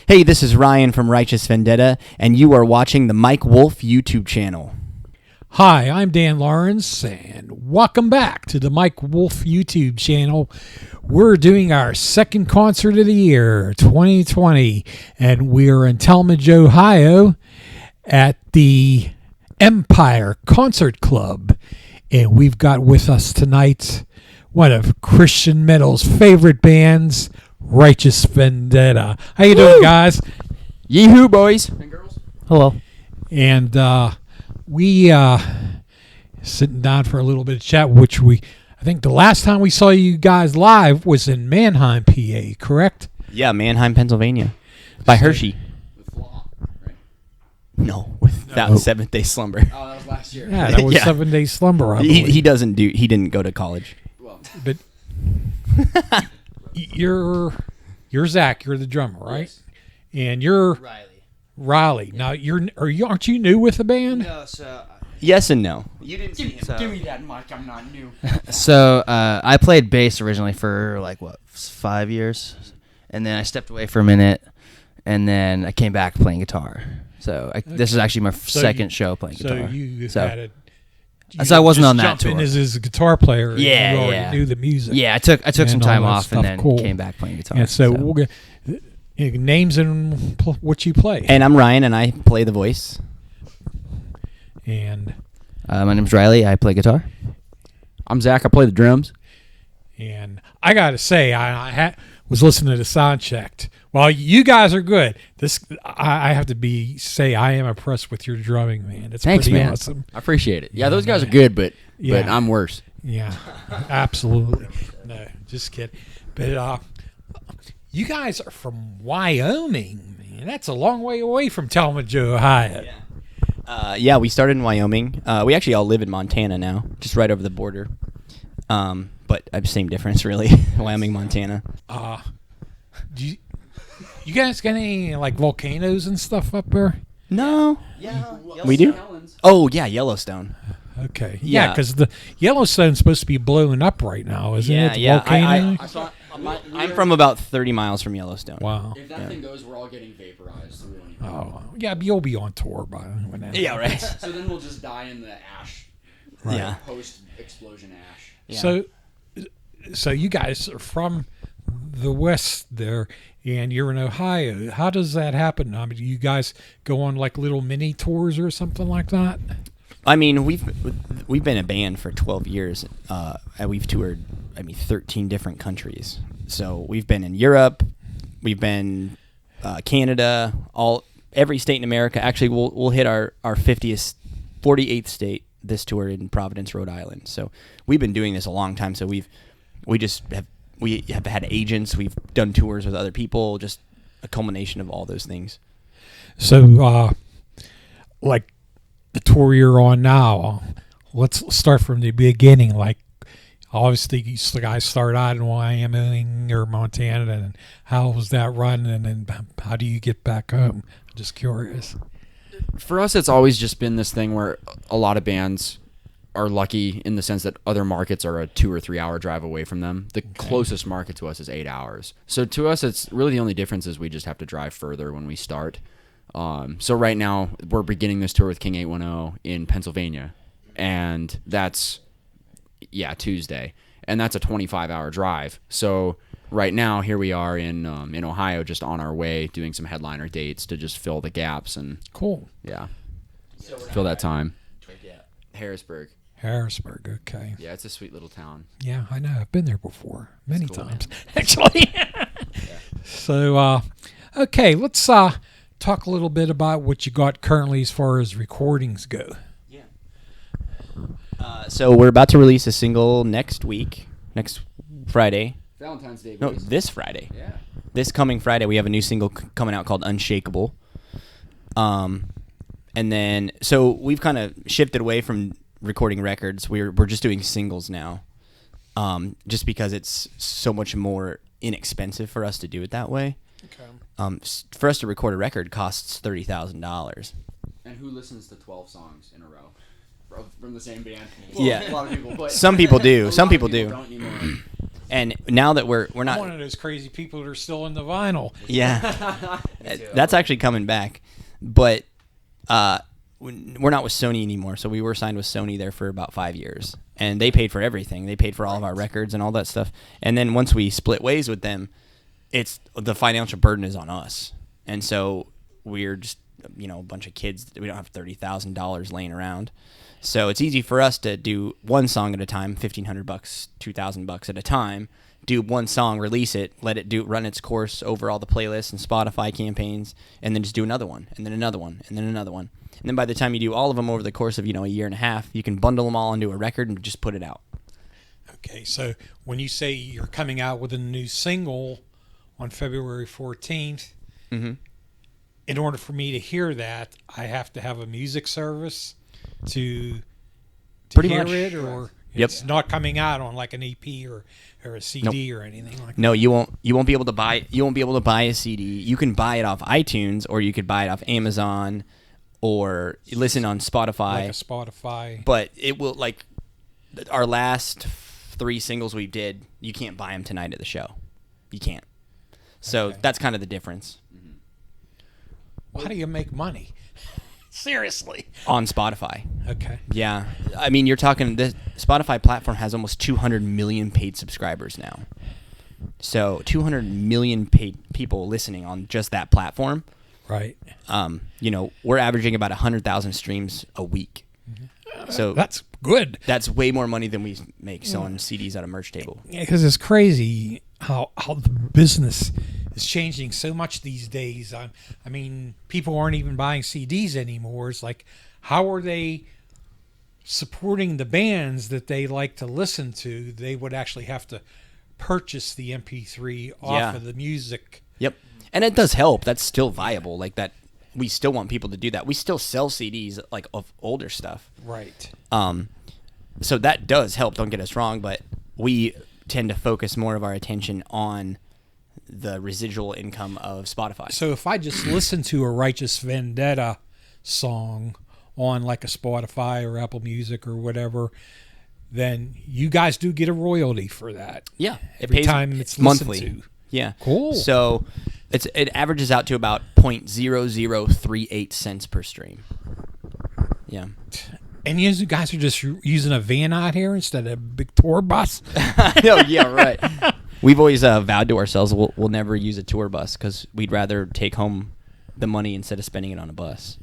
Hey, this is Ryan from Righteous Vendetta, and you are watching the Mike Wolf YouTube channel. Hi, I'm Dan Lawrence, and welcome back to the Mike Wolf YouTube channel. We're doing our second concert of the year, 2020, and we're in Talmadge, Ohio at the Empire Concert Club. And we've got with us tonight one of Christian metal's favorite bands, Righteous Vendetta. How you doing, guys? Yee-hoo, boys and girls. Hello. And we sitting down for a little bit of chat, which I think the last time we saw you guys live was in Mannheim, PA, correct? Yeah, Mannheim, Pennsylvania. By Hershey. With Flaw, right? No, without Seventh Day Slumber. Oh, that was last year. Yeah, that was Yeah. 7 Day Slumber, I believe. He didn't go to college. Well, But you're Zach, you're the drummer, right? Yes. And you're Riley. Riley. Now aren't you new with the band? No, so Yes and no. You didn't see him. give me that mic. I'm not new. So I played bass originally for 5 years, and then I stepped away for a minute, and then I came back playing guitar. So this is actually my second show playing So guitar. you So- had it. So I wasn't just on that jump in tour. as a guitar player. And Yeah, you already yeah. knew the music. Yeah, I took some And time all that off and stuff. then Cool. came back playing guitar. And so we'll get names and what you play. And I'm Ryan, and I play the voice. And my name's Riley. I play guitar. I'm Zach. I play the drums. I got to say, I was listening to the sound check. Well, you guys are good. I have to say I am impressed with your drumming, man. It's Thanks, pretty man. awesome. I appreciate it. Yeah, Yeah, those guys man. are good, but Yeah. I'm worse. Yeah, absolutely. No, just kidding. But you guys are from Wyoming, man. That's a long way away from Talmadge, Ohio. Yeah, we started in Wyoming. We actually all live in Montana now, just right over the border. But same difference, really. Wyoming, Montana. Do you guys got any volcanoes and stuff up there? No. Yeah, We do? Oh, yeah, Yellowstone. Okay. Yeah. Yeah, because the Yellowstone's supposed to be blowing up right now, isn't it? The volcano? I'm from about 30 miles from Yellowstone. Wow. If that thing goes, we're all getting vaporized. So, we don't even Oh, yeah, but you'll be on tour by when that. Yeah, right. so then we'll just die in the ash. Yeah. Post-explosion ash. Yeah. So you guys are from the West there, and you're in Ohio. How does that happen? I mean, do you guys go on little mini tours or something like that? I mean, we've been a band for 12 years, and we've toured, 13 different countries. So we've been in Europe, we've been Canada, every state in America. Actually, we'll hit our 48th state this tour in Providence, Rhode Island. So we've been doing this a long time. So we have had agents, we've done tours with other people, just a culmination of all those things. So, the tour you're on now, let's start from the beginning. Obviously, you guys start out in Wyoming or Montana, and how was that run, and then how do you get back home? I'm just curious. For us, it's always just been this thing where a lot of bands are lucky in the sense that other markets are a 2 or 3 hour drive away from them. The closest market to us is 8 hours. So to us, it's really the only difference is we just have to drive further when we start. So right now we're beginning this tour with King 810 in Pennsylvania, and that's Tuesday, and that's a 25-hour drive. So right now here we are in Ohio, just on our way doing some headliner dates to just fill the gaps and Cool. fill that time. Harrisburg. Harrisburg, okay. Yeah, it's a sweet little town. Yeah, I know. I've been there before many It's cool, times, actually. So, okay, let's talk a little bit about what you got currently as far as recordings go. So we're about to release a single next Friday. Valentine's Day. No, boys. this Friday. Yeah. This coming Friday, we have a new single coming out called Unshakable. And then, so we've kind of shifted away from recording records. We're just doing singles now, just because it's so much more inexpensive for us to do it that way. Okay. For us to record a record costs $30,000. And who listens to 12 songs in a row from the same band? Yeah. A lot of people. But Some people do. a Some lot of people do. Don't anymore. And now that we're I'm not, one of those crazy people that are still in the vinyl. yeah, that's actually coming back. But we're not with Sony anymore. So we were signed with Sony there for about 5 years, and they paid for everything. They paid for all of our records and all that stuff. And then once we split ways with them, it's the financial burden is on us. And so we're just, a bunch of kids. We don't have $30,000 laying around. So it's easy for us to do one song at a time, $1,500, $2,000 at a time. Do one song, release it, let it run its course over all the playlists and Spotify campaigns, and then just do another one, and then another one, and then another one. And then by the time you do all of them over the course of a year and a half, you can bundle them all into a record and just put it out. Okay, so when you say you're coming out with a new single on February 14th, Mm-hmm. in order for me to hear that, I have to have a music service to Pretty hear much. it, or Yep. it's not coming out on like an EP or a CD or anything like No, you won't be able to buy. You won't be able to buy a CD. You can buy it off iTunes, or you could buy it off Amazon, or listen on Spotify. like a Spotify. But it will, like our last 3 singles we did, you can't buy them tonight at the show. You can't. So Okay. that's kind of the difference How do you make money? Seriously. on Spotify. Okay. Yeah, I mean, you're talking, the Spotify platform has almost 200 million paid subscribers now. So 200 million paid people listening on just that platform. Right. We're averaging about 100,000 streams a week. So That's good. that's way more money than we make selling CDs at a merch table. Yeah, because it's crazy how the business is changing so much these days. I mean, people aren't even buying CDs anymore. It's like, how are they supporting the bands that they like to listen to? They would actually have to purchase the MP3 off Yeah. of the music. Yep. And it does help. That's still viable. Like that, we still want people to do that. We still sell CDs like of older stuff. Right. So that does help. Don't get us wrong, but we tend to focus more of our attention on the residual income of Spotify. So if I just listen to a Righteous Vendetta song on like a Spotify or Apple Music or whatever, then you guys do get a royalty for that. Yeah, Every pays time it's listened monthly. to. Yeah, Cool. So it averages out to about 0.0038 cents per stream. Yeah. And you guys are just using a van out here instead of a big tour bus? No, yeah, right. We've always vowed to ourselves we'll never use a tour bus because we'd rather take home the money instead of spending it on a bus.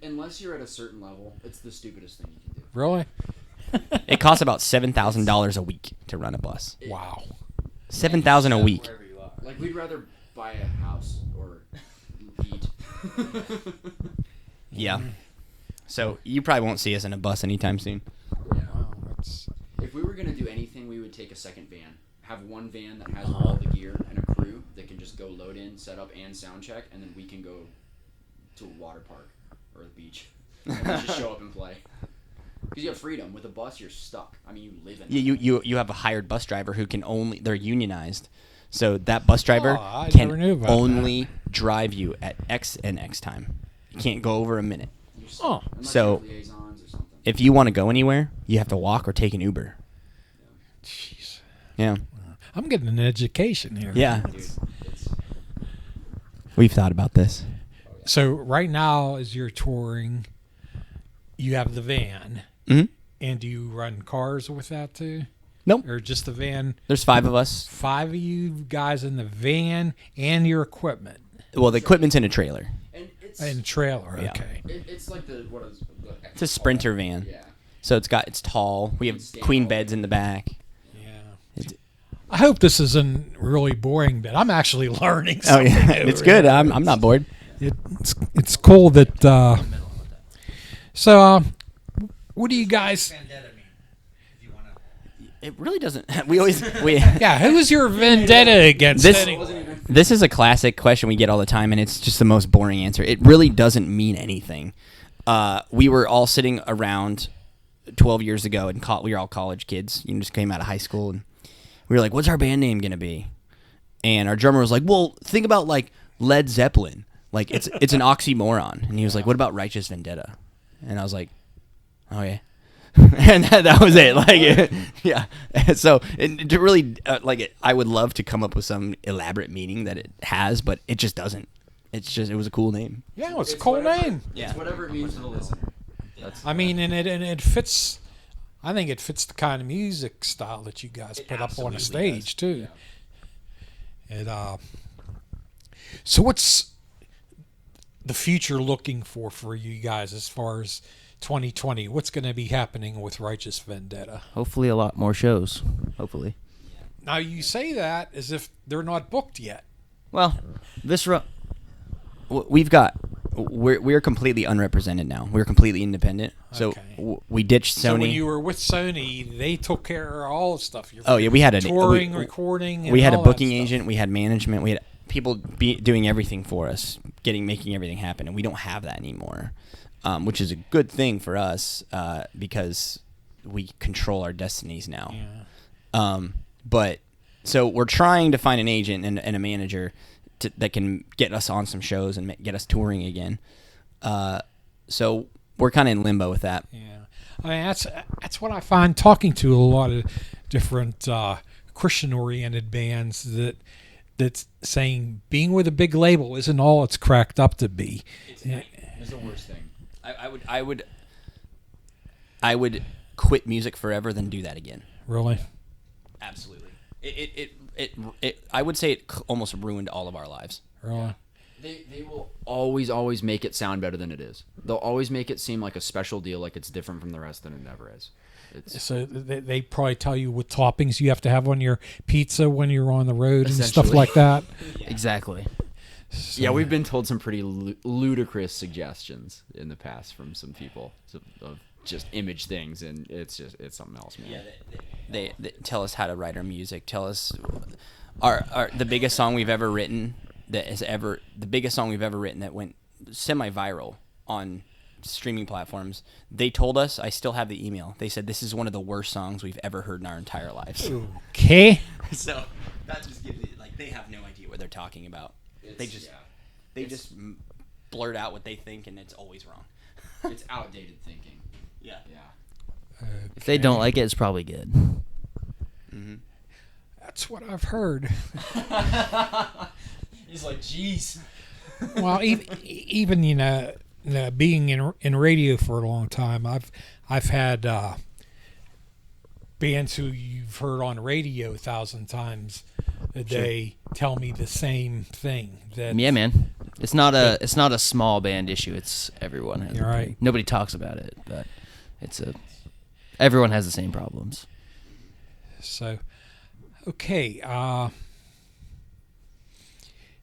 Unless you're at a certain level, it's the stupidest thing you can do. Really? It costs about $7,000 a week to run a bus. Wow. $7,000 a week. Wherever you are. Like, we'd rather buy a house or eat. Yeah. So you probably won't see us in a bus anytime soon. Wow, that's... If we were going to do anything, we would take a second van. Have one van that has all the gear and a crew that can just go load in, set up, and sound check, and then we can go to a water park or the beach. And we just show up and play. Because you have freedom. With a bus, you're stuck. I mean, you live in You have a hired bus driver who can they're unionized. So that bus driver I can never knew about only drive you at X and X time. You can't go over a minute. You're stuck. Oh. Unless So- you have liaisons or something. If you want to go anywhere, you have to walk or take an Uber. Jeez. Yeah. I'm getting an education here. Yeah. Dude, it's... We've thought about this. So right now, as you're touring, you have the van. Mm-hmm. And do you run cars with that too? Nope. Or just the van? There's 5 of us. 5 of you guys in the van and your equipment Well, the equipment's in a trailer. And it's... and trailer. Yeah. Okay. It's like the... What is... It's a Sprinter van. Yeah. So it's tall. We have queen beds in the back. Yeah. It's- I hope this isn't really boring, but I'm actually learning Oh something. yeah, over it's good. here. I'm not bored. It's cool that. So, what do you guys? Vendetta mean? If you want to. It really doesn't. We Yeah, who is your vendetta against? This- anyway? This is a classic question we get all the time, and it's just the most boring answer. It really doesn't mean anything. We were all sitting around 12 years ago, and we were all college kids. You just came out of high school, and we were like, "What's our band name gonna be?" And our drummer was like, "Well, think about like Led Zeppelin. Like it's an oxymoron." And he was like, "What about Righteous Vendetta?" And I was like, "Oh yeah." and that was it. Like, yeah. So to really I would love to come up with some elaborate meaning that it has, but it just doesn't. It's just it was a cool name. Yeah, it's a cool name. Yeah. It's whatever it means to the listener. I mean, and it fits. I think it fits the kind of music style that you guys put up on a stage too. Yeah. So what's the future looking for you guys as far as 2020? What's going to be happening with Righteous Vendetta? Hopefully, a lot more shows. Hopefully. Now you say that as if they're not booked yet. Well, this We're completely unrepresented now. We're completely independent. So Okay. we ditched Sony. So when you were with Sony, they took care of all the stuff. Oh yeah, we had a touring, recording. We and had a all that booking stuff. agent. We had management. We had people doing everything for us, making everything happen, and we don't have that anymore, which is a good thing for us because we control our destinies now. Yeah. But so we're trying to find an agent and a manager that can get us on some shows and get us touring again. So we're kind of in limbo with that. Yeah, I mean that's what I find talking to a lot of different Christian-oriented bands that's saying being with a big label isn't all it's cracked up to be. It's the worst thing. I would quit music forever than do that again. Really? Absolutely. I would say it almost ruined all of our lives. Really? They will always make it sound better than it is. They'll always make it seem like a special deal, like it's different from the rest than it never is. So they probably tell you what toppings you have to have on your pizza when you're on the road and stuff Essentially. like that. exactly. So, Yeah, we've been told some pretty ludicrous suggestions in the past from some people of just image things, and it's something else, man. Yeah, they tell us how to write our music. Tell us the biggest song we've ever written the biggest song we've ever written that went semi-viral on streaming platforms. They told us, I still have the email. They said this is one of the worst songs we've ever heard in our entire lives. Okay. So that just gives it they have no idea what they're talking about. They just blurt out what they think, and it's always wrong. It's outdated thinking. Yeah. Yeah. If they don't like it, it's probably good. Mm-hmm. That's what I've heard. He's like, jeez. Well, even being in radio for a long time, I've had bands who you've heard on radio 1,000 times a day tell me the same thing. That Yeah, man. It's not a small band issue. It's everyone has. You're right. Nobody talks about it, but everyone has the same problems. So, okay.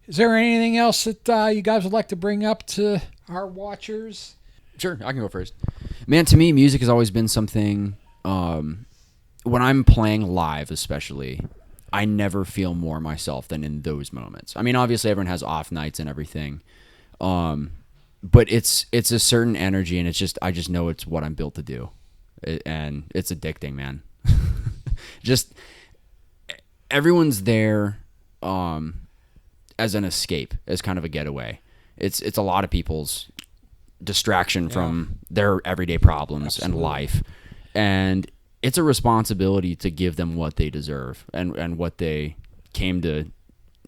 Is there anything else that you guys would like to bring up to our watchers? Sure, I can go first. Man, to me, music has always been something. When I'm playing live, especially, I never feel more myself than in those moments. I mean, obviously, everyone has off nights and everything, but it's a certain energy, and I just know it's what I'm built to do, and it's addicting, man. Just everyone's there as an escape, as kind of a getaway. It's a lot of people's distraction from their everyday problems and life, and it's a responsibility to give them what they deserve and what they came to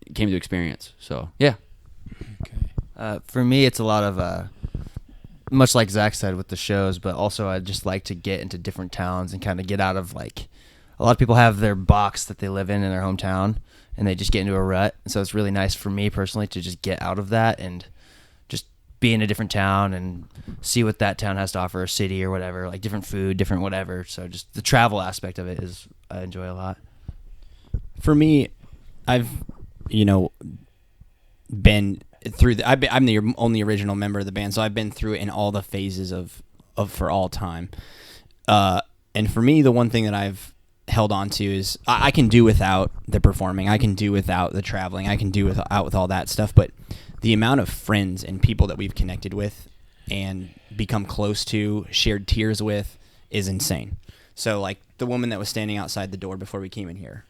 experience. So yeah. Okay. For me, it's a lot of much like Zach said with the shows, but also I just like to get into different towns and kind of get out of a lot of people have their box that they live in their hometown, and they just get into a rut. So it's really nice for me personally to just get out of that and just be in a different town and see what that town has to offer, a city or whatever, like different food, different whatever. So just the travel aspect of it I enjoy a lot. For me, I've been through I'm the only original member of the band, so I've been through it in all the phases of for all time. And for me, the one thing that I've held on to is I can do without the performing, I can do without the traveling, I can do without with all that stuff, but the amount of friends and people that we've connected with and become close to, shared tears with, is insane. So like the woman that was standing outside the door before we came in here,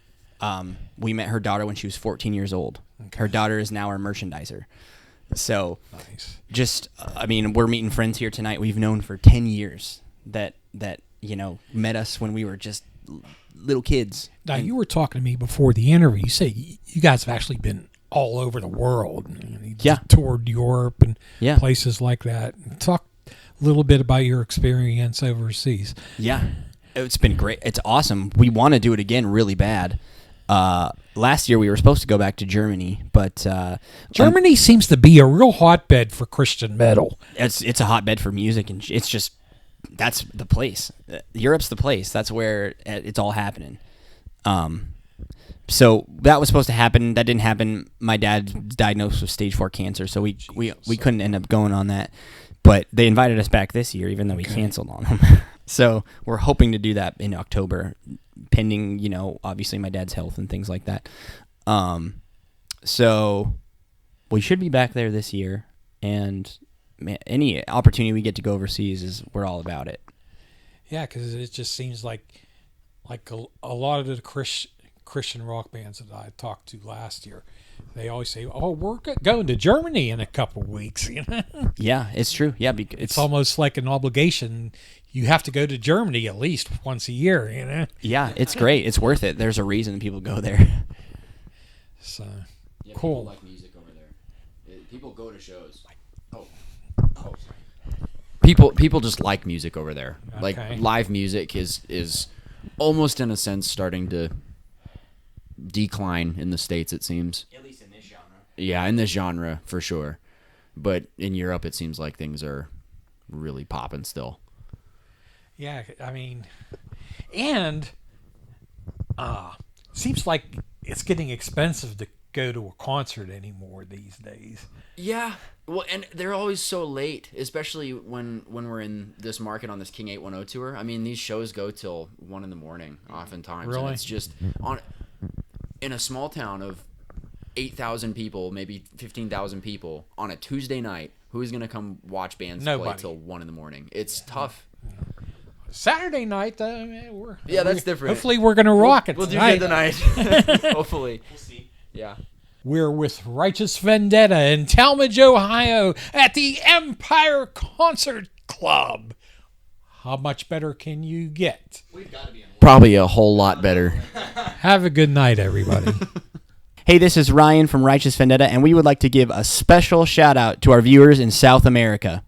we met her daughter when she was 14 years old. Okay. Her daughter is now our merchandiser. So Nice. just, I mean, we're meeting friends here tonight we've known for 10 years that met us when we were just little kids. Now, you were talking to me before the interview. You say you guys have actually been all over the world. You toured Europe and places like that. Talk a little bit about your experience overseas. Yeah, it's been great. It's awesome. We want to do it again really bad. Last year we were supposed to go back to Germany, but Germany seems to be a real hotbed for Christian metal. It's a hotbed for music, and it's just that's the place. Europe's the place. That's where it's all happening. So that was supposed to happen. That didn't happen. My dad's diagnosed with stage 4 cancer, so we couldn't end up going on that. But they invited us back this year, even though we canceled on them. So we're hoping to do that in October, pending, obviously my dad's health and things like that. So we should be back there this year, and any opportunity we get to go overseas we're all about it. Yeah, because it just seems like a lot of the Christian rock bands that I talked to last year, they always say, "Oh, we're going to Germany in a couple of weeks." Yeah, it's true. Yeah, because it's almost like an obligation. You have to go to Germany at least once a year. Yeah, it's great. It's worth it. There's a reason people go there. So cool. People like music over there. People go to shows. People just like music over there. Okay. Like live music is almost in a sense starting to decline in the States, it seems. At least in this genre. Yeah, in this genre for sure. But in Europe it seems like things are really popping still. Yeah, I mean, and seems like it's getting expensive to go to a concert anymore these days. Yeah. Well, and they're always so late, especially when we're in this market on this King 810 tour. I mean, these shows go till 1 a.m. oftentimes. Really? And it's just in a small town of 8,000 people, maybe 15,000 people on a Tuesday night. Who's going to come watch bands play till 1 a.m? It's tough. Saturday night, that's different. Hopefully we're going to rock it We'll tonight. do good tonight. Hopefully. We'll see. Yeah. We're with Righteous Vendetta in Talmadge, Ohio at the Empire Concert Club. How much better can you get? We've got to be in Probably a whole lot better. Have a good night, everybody. Hey, this is Ryan from Righteous Vendetta, and we would like to give a special shout out to our viewers in South America.